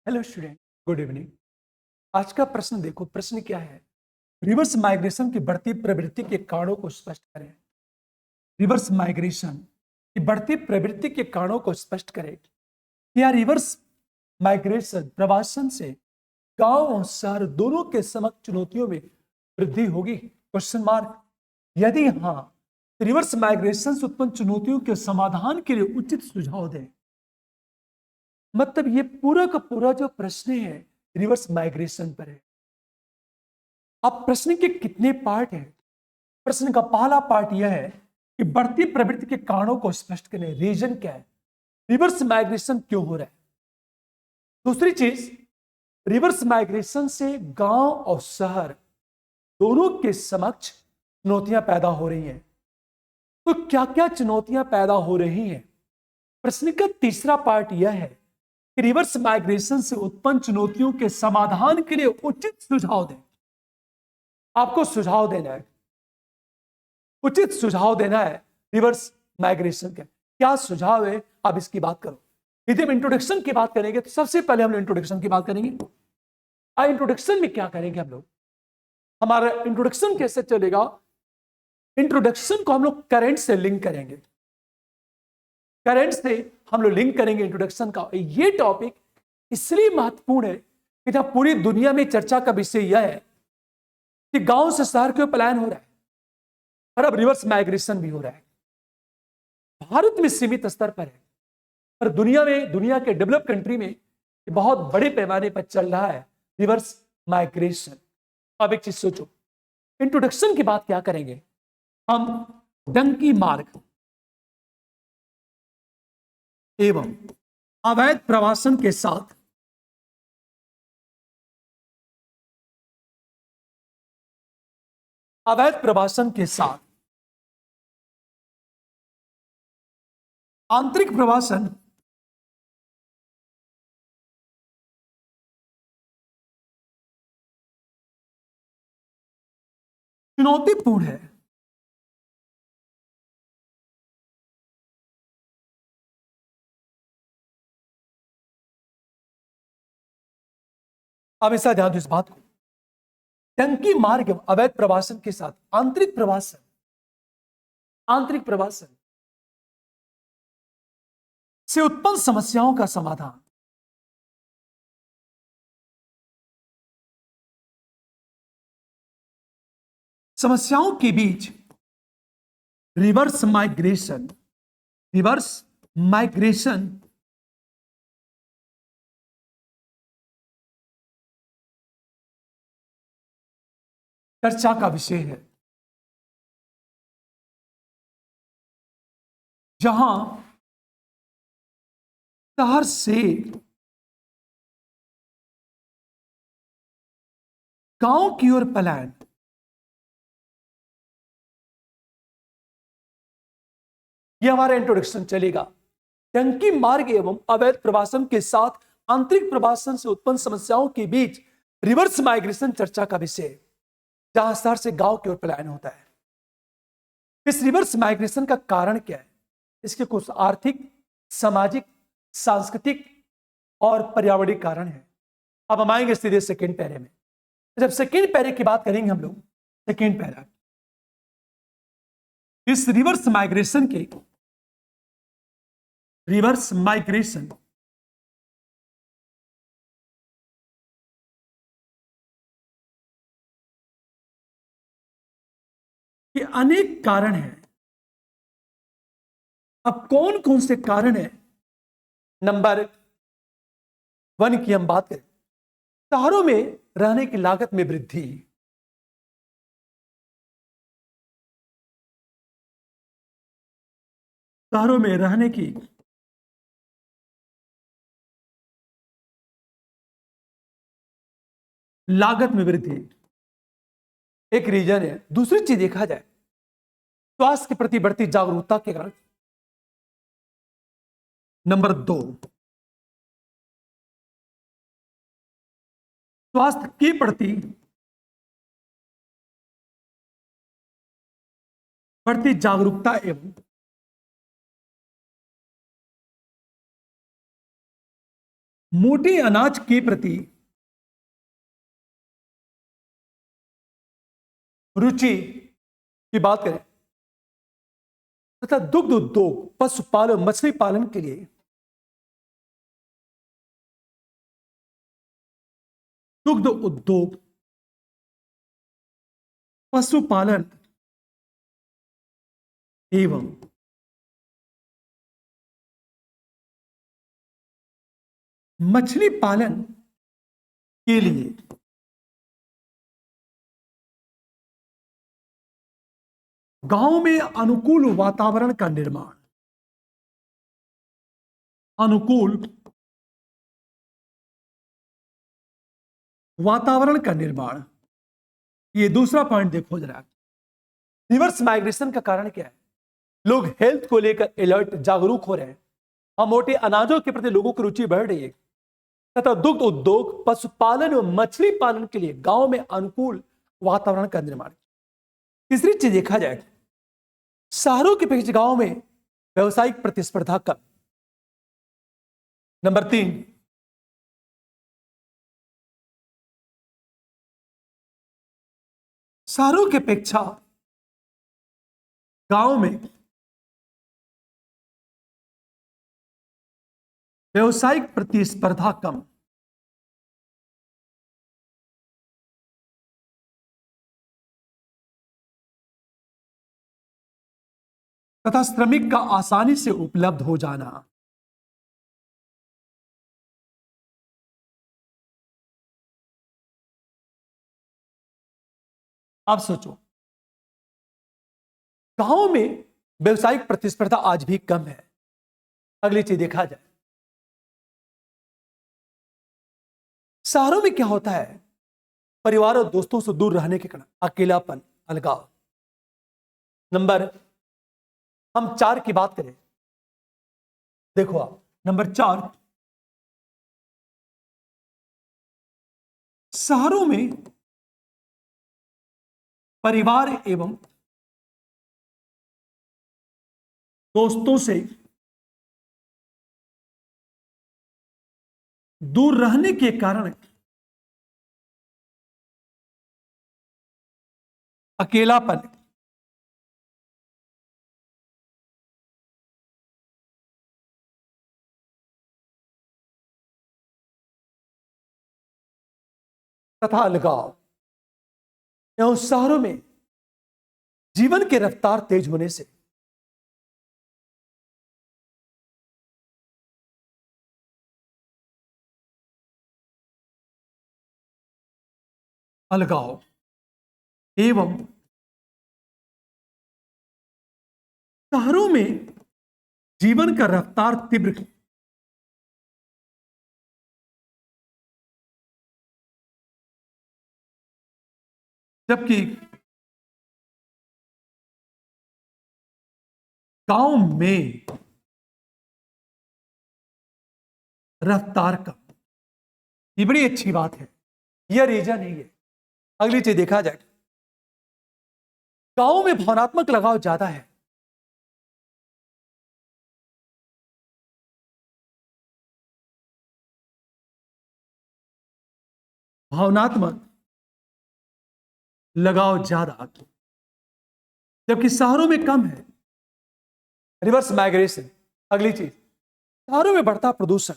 Hello student, good evening. आज का प्रश्न देखो, प्रश्न क्या है? रिवर्स माइग्रेशन की बढ़ती प्रवृत्ति के कारणों को स्पष्ट करें। रिवर्स माइग्रेशन की बढ़ती प्रवृत्ति के कारणों को स्पष्ट करें। क्या रिवर्स माइग्रेशन प्रवासन से गांव और शहर दोनों के समक्ष चुनौतियों में वृद्धि होगी? Question mark. यदि हाँ, रिवर्स माइग्रेशन से उत्पन्न चुनौतियों के समाधान के लिए उचित सुझाव दें। मतलब ये पूरा का पूरा जो प्रश्न है रिवर्स माइग्रेशन पर है। अब प्रश्न के कितने पार्ट हैं? प्रश्न का पहला पार्ट यह है कि बढ़ती प्रवृत्ति के कारणों को स्पष्ट करें, रीजन क्या है, रिवर्स माइग्रेशन क्यों हो रहा है। दूसरी चीज, रिवर्स माइग्रेशन से गांव और शहर दोनों के समक्ष चुनौतियां पैदा हो रही हैं। तो क्या क्या चुनौतियां पैदा हो रही हैं? प्रश्न का तीसरा पार्ट यह है कि रिवर्स माइग्रेशन से उत्पन्न चुनौतियों के समाधान के लिए उचित सुझाव दें। आपको सुझाव देना है, उचित सुझाव देना है रिवर्स माइग्रेशन का। क्या सुझाव है, आप इसकी बात करो। यदि हम इंट्रोडक्शन की बात करेंगे तो सबसे पहले हम इंट्रोडक्शन की बात करेंगे। इंट्रोडक्शन में क्या करेंगे हम लोग? हमारा इंट्रोडक्शन कैसे चलेगा? इंट्रोडक्शन को हम लोग करंट से लिंक करेंगे। करंट से हम लोग लिंक करेंगे इंट्रोडक्शन का। ये टॉपिक इसलिए महत्वपूर्ण है कि जब पूरी दुनिया में चर्चा का विषय यह है कि गांव से शहर क्यों पलायन हो रहा है और अब रिवर्स माइग्रेशन भी हो रहा है। भारत में सीमित स्तर पर है, पर दुनिया में, दुनिया के डेवलप कंट्री में बहुत बड़े पैमाने पर चल रहा है रिवर्स माइग्रेशन। अब एक चीज सोचो, इंट्रोडक्शन की बात क्या करेंगे हम? डंकी मार्ग एवं अवैध प्रवासन के साथ अवैध प्रवासन के साथ आंतरिक प्रवासन चुनौतीपूर्ण है। अब ऐसा ध्यान दो इस बात को, टंकी मार्ग अवैध प्रवासन के साथ आंतरिक प्रवासन से उत्पन्न समस्याओं का समाधान। समस्याओं के बीच रिवर्स माइग्रेशन चर्चा का विषय है, जहां शहर से गांव की ओर पलायन, यह हमारा इंट्रोडक्शन चलेगा। टंकी मार्ग एवं अवैध प्रवासन के साथ आंतरिक प्रवासन से उत्पन्न समस्याओं के बीच रिवर्स माइग्रेशन चर्चा का विषय, जहां शहर से गांव की ओर पलायन होता है। इस रिवर्स माइग्रेशन का कारण क्या है? इसके कुछ आर्थिक, सामाजिक, सांस्कृतिक और पर्यावरणीय कारण है। अब हम आएंगे सीधे सेकेंड पैरे में। जब सेकेंड पैरे की बात करेंगे हम लोग, सेकेंड पैरा, इस रिवर्स माइग्रेशन के अनेक कारण हैं। अब कौन कौन से कारण हैं? नंबर 1 की हम बात करें, शहरों में रहने की लागत में वृद्धि। शहरों में रहने की लागत में वृद्धि एक रीजन है। दूसरी चीज देखा जाए, स्वास्थ्य के प्रति बढ़ती जागरूकता के कारण। नंबर 2, स्वास्थ्य के प्रति बढ़ती जागरूकता एवं मोटे अनाज के प्रति रुचि की बात करें तथा दुग्ध उद्योग, पशुपालन, मछली पालन के लिए दुग्ध उद्योग, पशुपालन एवं मछली पालन के लिए गांव में अनुकूल वातावरण का निर्माण, अनुकूल वातावरण का निर्माण, ये दूसरा पॉइंट देखो जरा। रिवर्स माइग्रेशन का कारण क्या है? लोग हेल्थ को लेकर अलर्ट, जागरूक हो रहे हैं और मोटे अनाजों के प्रति लोगों की रुचि बढ़ रही है तथा दुग्ध उद्योग, पशुपालन और मछली पालन के लिए गांव में अनुकूल वातावरण का निर्माण। तीसरी चीज देखा जाए, शहरों के अपेक्षा गांव में व्यवसायिक प्रतिस्पर्धा कम। नंबर 3, शहरों की अपेक्षा गांव में व्यवसायिक प्रतिस्पर्धा कम। तथा श्रमिक का आसानी से उपलब्ध हो जाना। आप सोचो, गांव में व्यवसायिक प्रतिस्पर्धा आज भी कम है। अगली चीज देखा जाए, शहरों में क्या होता है? परिवार और दोस्तों से दूर रहने के कारण अकेलापन, अलगाव। हम 4 की बात करें, देखो आप, नंबर 4, शहरों में परिवार एवं दोस्तों से दूर रहने के कारण अकेलापन, तथा अलगाव एवं शहरों में जीवन की रफ्तार तेज होने से अलगाव एवं शहरों में जीवन का रफ्तार तीव्र, जबकि गांव में रफ्तार कम। ये बड़ी अच्छी बात है, यह रीजन नहीं है। अगली चीज देखा जाए, गांव में भावनात्मक लगाव ज्यादा है। भावनात्मक लगाव ज्यादा, जबकि शहरों में कम है। Reverse migration. अगली चीज, शहरों में बढ़ता प्रदूषण।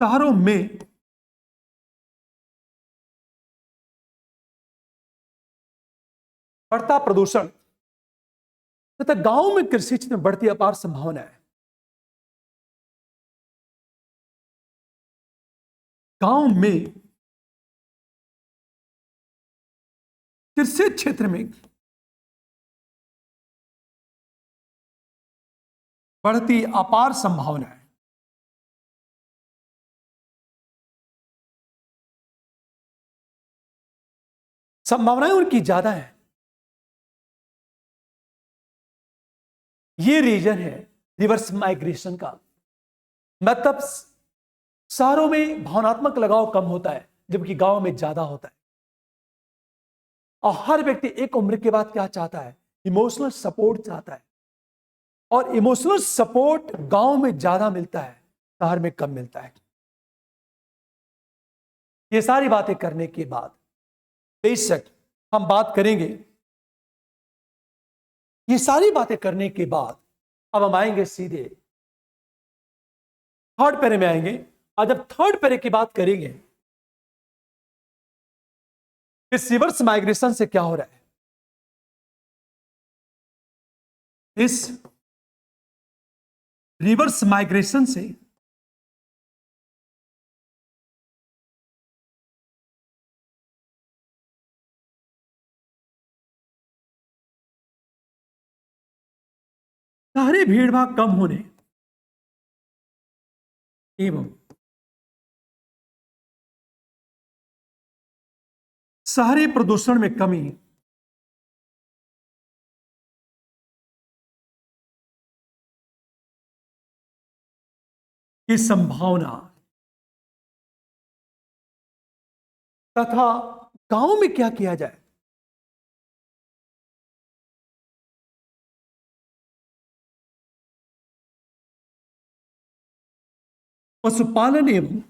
शहरों में बढ़ता प्रदूषण तथा गांव में कृषि क्षेत्र में बढ़ती अपार संभावना है। गांव में कृषि क्षेत्र में बढ़ती अपार संभावना है। संभावनाएं उनकी ज्यादा है। ये रीजन है रिवर्स माइग्रेशन का। मतलब शहरों में भावनात्मक लगाव कम होता है, जबकि गांव में ज्यादा होता है। और हर व्यक्ति एक उम्र के बाद क्या चाहता है? इमोशनल सपोर्ट चाहता है। और इमोशनल सपोर्ट गांव में ज्यादा मिलता है, शहर में कम मिलता है। ये सारी बातें करने के बाद बेशक हम बात करेंगे, ये सारी बातें करने के बाद अब हम आएंगे सीधे थर्ड पैरे में आएंगे। और जब थर्ड पैरे की बात करेंगे, इस रिवर्स माइग्रेशन से क्या हो रहा है, इस रिवर्स माइग्रेशन से सारे भीड़ भाड़ कम होने एवं शहरी प्रदूषण में कमी की संभावना तथा गांव में क्या किया जाए, पशुपालन एवं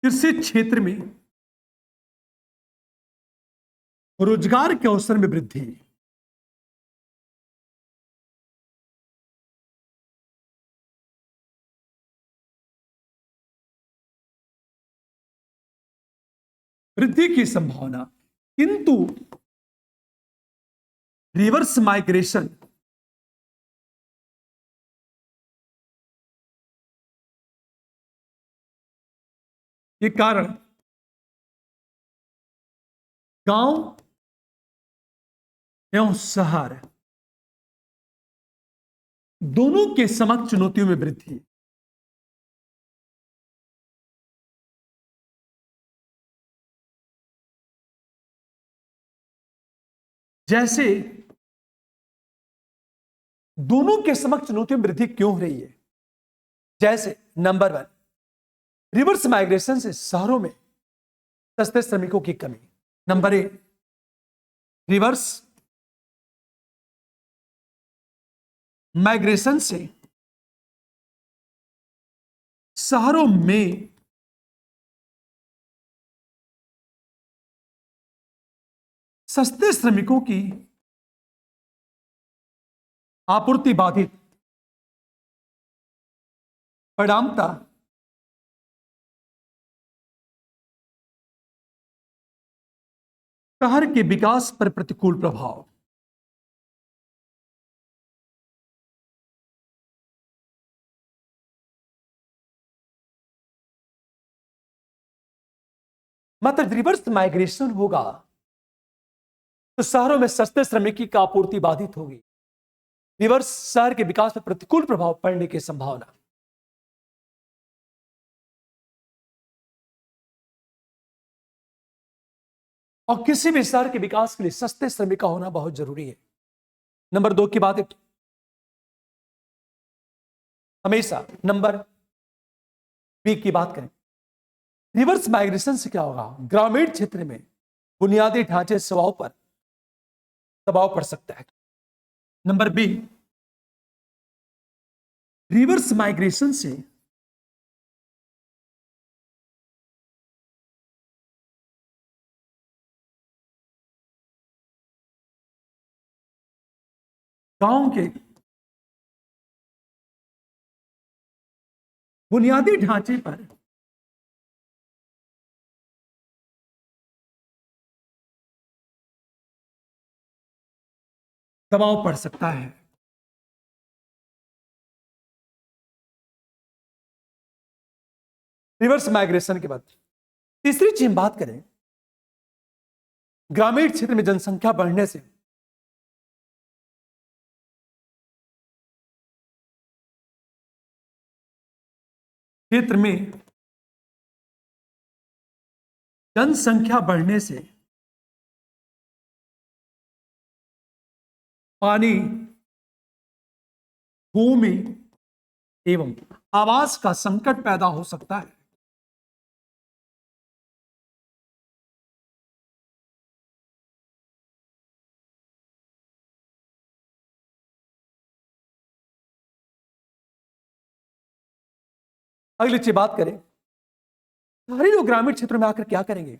कृषि क्षेत्र में रोजगार के अवसर में वृद्धि, वृद्धि की संभावना। किंतु रिवर्स माइग्रेशन के कारण गांव एवं शहर दोनों के समक्ष चुनौतियों में वृद्धि। जैसे दोनों के समक्ष चुनौतियों में वृद्धि क्यों हो रही है, जैसे नंबर 1, रिवर्स माइग्रेशन से शहरों में सस्ते श्रमिकों की कमी। नंबर 1, रिवर्स माइग्रेशन से शहरों में सस्ते श्रमिकों की आपूर्ति बाधित, परिणामतः शहर के विकास पर प्रतिकूल प्रभाव। मतलब रिवर्स माइग्रेशन होगा तो शहरों में सस्ते श्रमिक की आपूर्ति बाधित होगी, रिवर्स शहर के विकास पर प्रतिकूल प्रभाव पड़ने की संभावना। और किसी भी शहर के विकास के लिए सस्ते श्रमिक का होना बहुत जरूरी है। नंबर 2 की बात है, हमेशा नंबर बी की बात करें, रिवर्स माइग्रेशन से क्या होगा, ग्रामीण क्षेत्र में बुनियादी ढांचे सेवाओं पर दबाव पड़ सकता है। नंबर बी, रिवर्स माइग्रेशन से गांव के बुनियादी ढांचे पर दबाव पड़ सकता है। रिवर्स माइग्रेशन के बाद तीसरी चीज बात करें, ग्रामीण क्षेत्र में जनसंख्या बढ़ने से क्षेत्र में जनसंख्या बढ़ने से पानी, भूमि एवं आवास का संकट पैदा हो सकता है। अगली चीज बात करें, शहरी लोग ग्रामीण क्षेत्रों में आकर क्या करेंगे?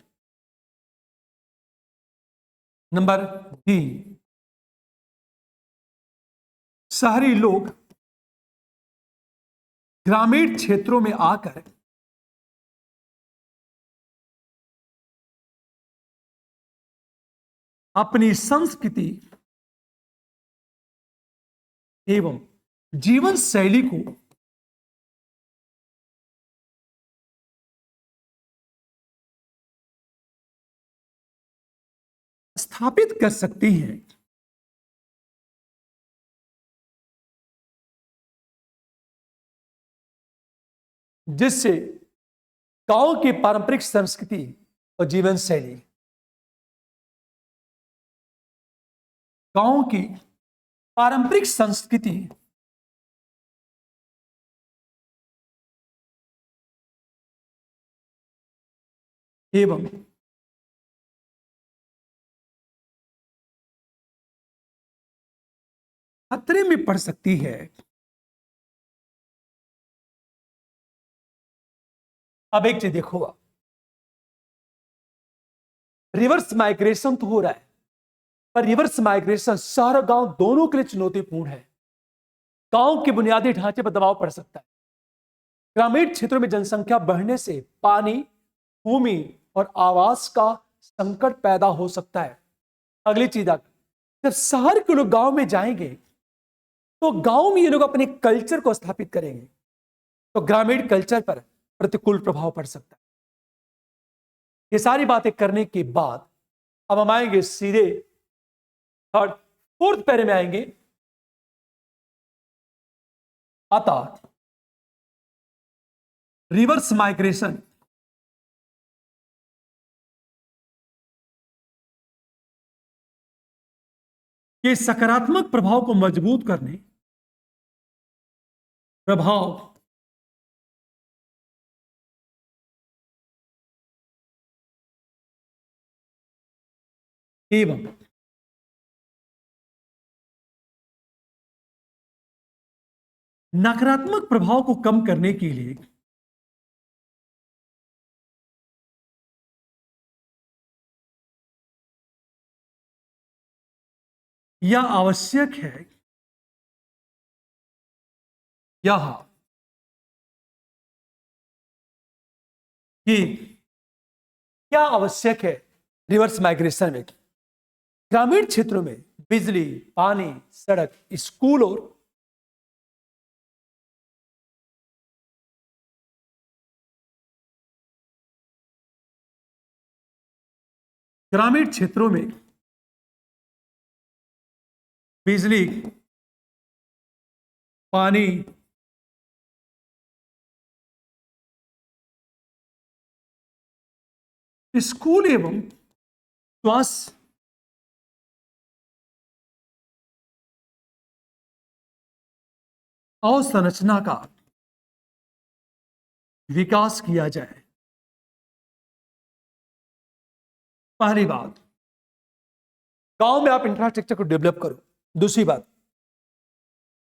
नंबर डी, शहरी लोग ग्रामीण क्षेत्रों में आकर अपनी संस्कृति एवं जीवन शैली को स्थापित कर सकती हैं। जिससे गांव की पारंपरिक संस्कृति और जीवन शैली, गांव की पारंपरिक संस्कृति एवं खतरे में पड़ सकती है। अब एक चीज देखो, रिवर्स माइग्रेशन तो हो रहा है, पर रिवर्स माइग्रेशन शहर और गांव दोनों के लिए चुनौतीपूर्ण है। गांव के बुनियादी ढांचे पर दबाव पड़ सकता है। ग्रामीण क्षेत्रों में जनसंख्या बढ़ने से पानी, भूमि और आवास का संकट पैदा हो सकता है। अगली चीज, जब शहर के लोग गांव में जाएंगे तो गांव में ये लोग अपने कल्चर को स्थापित करेंगे, तो ग्रामीण कल्चर पर प्रतिकूल प्रभाव पड़ सकता है। ये सारी बातें करने के बाद अब हम आएंगे सीधे थर्ड फोर्थ पैरे में आएंगे। अतः रिवर्स माइग्रेशन के सकारात्मक प्रभाव को मजबूत करने, प्रभाव एवं नकारात्मक प्रभाव को कम करने के लिए यह आवश्यक है, यह कि क्या आवश्यक है रिवर्स माइग्रेशन में? ग्रामीण क्षेत्रों में बिजली, पानी, सड़क, स्कूल और ग्रामीण क्षेत्रों में बिजली, पानी, स्कूल एवं स्वास्थ्य अवसंरचना का विकास किया जाए। पहली बात, गांव में आप इंफ्रास्ट्रक्चर को डेवलप करो। दूसरी बात,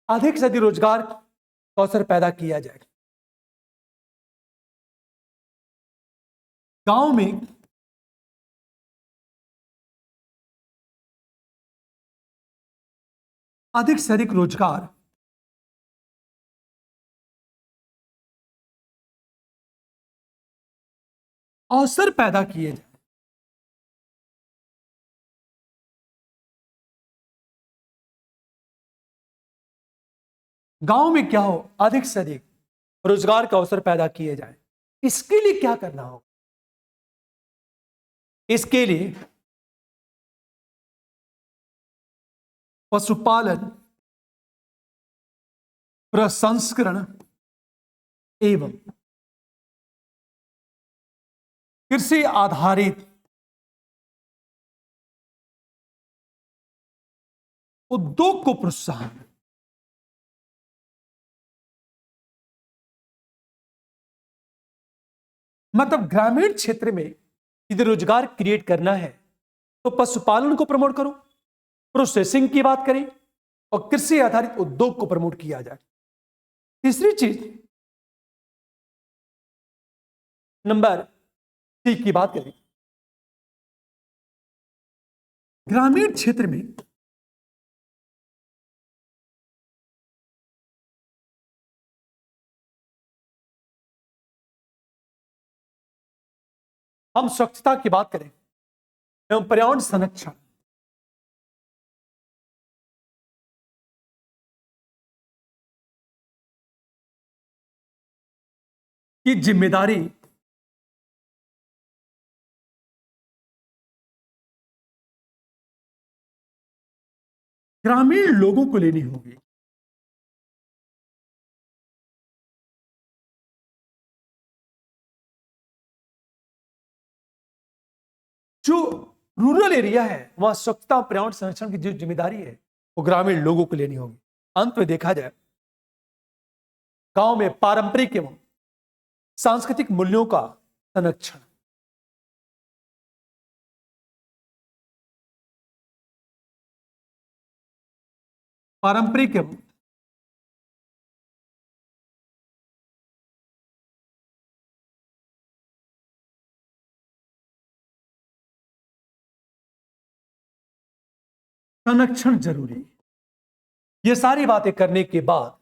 अधिक से अधिक रोजगार का अवसर पैदा किया जाए। गांव में अधिक से अधिक रोजगार अवसर पैदा किए जाए। गांव में क्या हो, अधिक से अधिक रोजगार का अवसर पैदा किए जाए। इसके लिए क्या करना होगा? इसके लिए पशुपालन, प्रसंस्करण एवं कृषि आधारित उद्योग को प्रोत्साहन, मतलब ग्रामीण क्षेत्र में यदि रोजगार क्रिएट करना है तो पशुपालन को प्रमोट करो, प्रोसेसिंग की बात करें और कृषि आधारित उद्योग को प्रमोट किया जाए। तीसरी चीज, नंबर सी की बात करें, ग्रामीण क्षेत्र में हम स्वच्छता की बात करें एवं पर्यावरण संरक्षण की जिम्मेदारी ग्रामीण लोगों को लेनी होगी। जो रूरल एरिया है वहां स्वच्छता और पर्यावरण संरक्षण की जो जिम्मेदारी है वो ग्रामीण लोगों को लेनी होगी। अंत में देखा जाए, गांव में पारंपरिक एवं सांस्कृतिक मूल्यों का संरक्षण, पारंपरिक एवं संरक्षण जरूरी। ये सारी बातें करने के बाद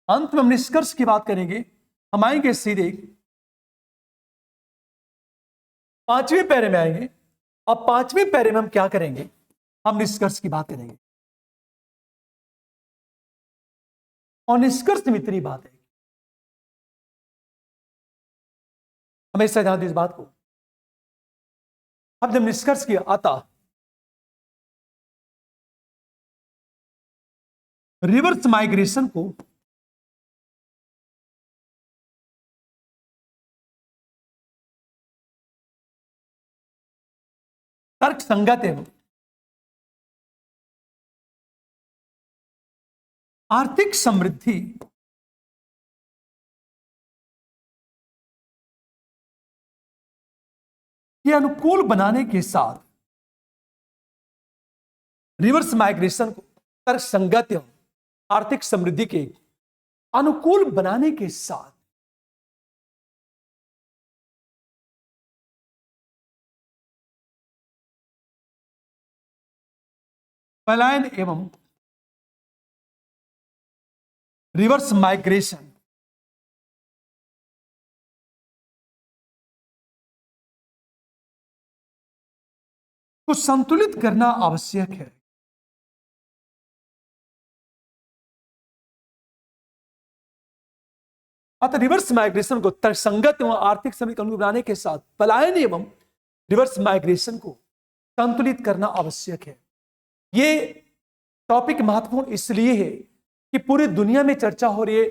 अंत में हम निष्कर्ष की बात करेंगे। हम आएंगे सीधे पांचवें पैरे में आएंगे। अब पांचवें पैरे में हम क्या करेंगे, हम निष्कर्ष की बात करेंगे। और निष्कर्ष में इतनी बात है, हमेशा ध्यान दीजिए इस बात को। अब जब निष्कर्ष की आता, रिवर्स माइग्रेशन को तर्क संगत एवं आर्थिक समृद्धि के अनुकूल बनाने के साथ रिवर्स माइग्रेशन को तर्क संगत एवं आर्थिक समृद्धि के अनुकूल बनाने के साथ पलायन एवं रिवर्स माइग्रेशन को संतुलित करना आवश्यक है। अतः रिवर्स माइग्रेशन को तर्कसंगत एवं आर्थिक समृद्धि अनुकूल बनाने के साथ पलायन एवं रिवर्स माइग्रेशन को संतुलित करना आवश्यक है। ये टॉपिक महत्वपूर्ण इसलिए है कि पूरी दुनिया में चर्चा हो रही है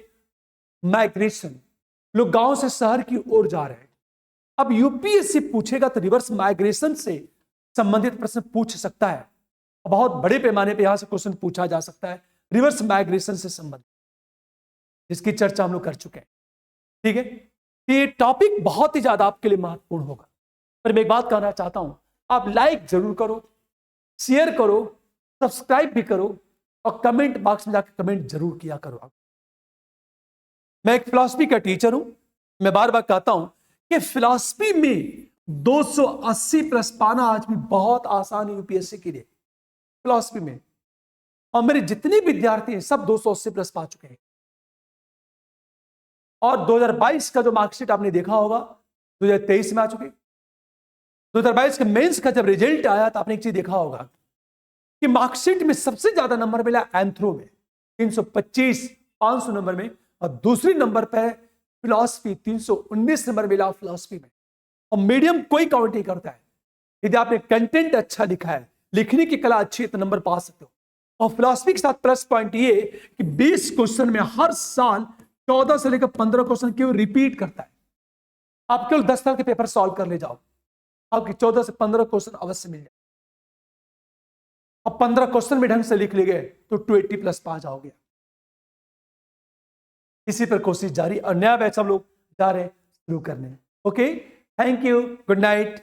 माइग्रेशन, लोग गांव से शहर की ओर जा रहे हैं। अब यूपीएससी पूछेगा तो रिवर्स माइग्रेशन से संबंधित प्रश्न पूछ सकता है। बहुत बड़े पैमाने पे यहां से क्वेश्चन पूछा जा सकता है रिवर्स माइग्रेशन से संबंधित, जिसकी चर्चा हम लोग कर चुके हैं। ठीक है, ये टॉपिक बहुत ही ज्यादा आपके लिए महत्वपूर्ण होगा। पर मैं एक बात कहना चाहता हूं, आप लाइक जरूर करो, शेयर करो, सब्सक्राइब भी करो और कमेंट बॉक्स में जाकर कमेंट जरूर किया करो। मैं एक फिलॉसफी का टीचर हूं, मैं बार बार कहता हूं कि फिलॉसफी में 280 प्लस पाना आज भी बहुत आसान है यूपीएससी के लिए फिलॉसफी में। और मेरे जितने विद्यार्थी हैं सब 280 प्लस पा चुके हैं। और 2022 का जो मार्कशीट आपने देखा होगा 2023 में आ चुके। 2022 के मेंस का जब रिजल्ट आया तो आपने एक चीज देखा होगा कि मार्कशीट में सबसे ज्यादा नंबर मिला एंथ्रो में 325 500 नंबर में, और दूसरी नंबर पर फिलॉसफी 319 नंबर मिला फिलॉसफी में। और मीडियम कोई काउंट नहीं करता है। यदि आपने कंटेंट अच्छा लिखा है, लिखने की कला अच्छी है तो नंबर पा सकते हो। और फिलॉसफी के साथ प्लस पॉइंट ये कि 20 क्वेश्चन में हर साल 14 से लेकर 15 क्वेश्चन केवल रिपीट करता है। आप केवल 10 साल के पेपर सॉल्व कर ले जाओ, आपके 14 से 15 क्वेश्चन अवश्य मिल जाए। और 15 क्वेश्चन में ढंग से लिख ले गए तो 280 प्लस पा जाओगे। इसी पर कोशिश जारी, और नया बैच हम लोग जा रहे हैं शुरू करने। Okay, thank you, good night.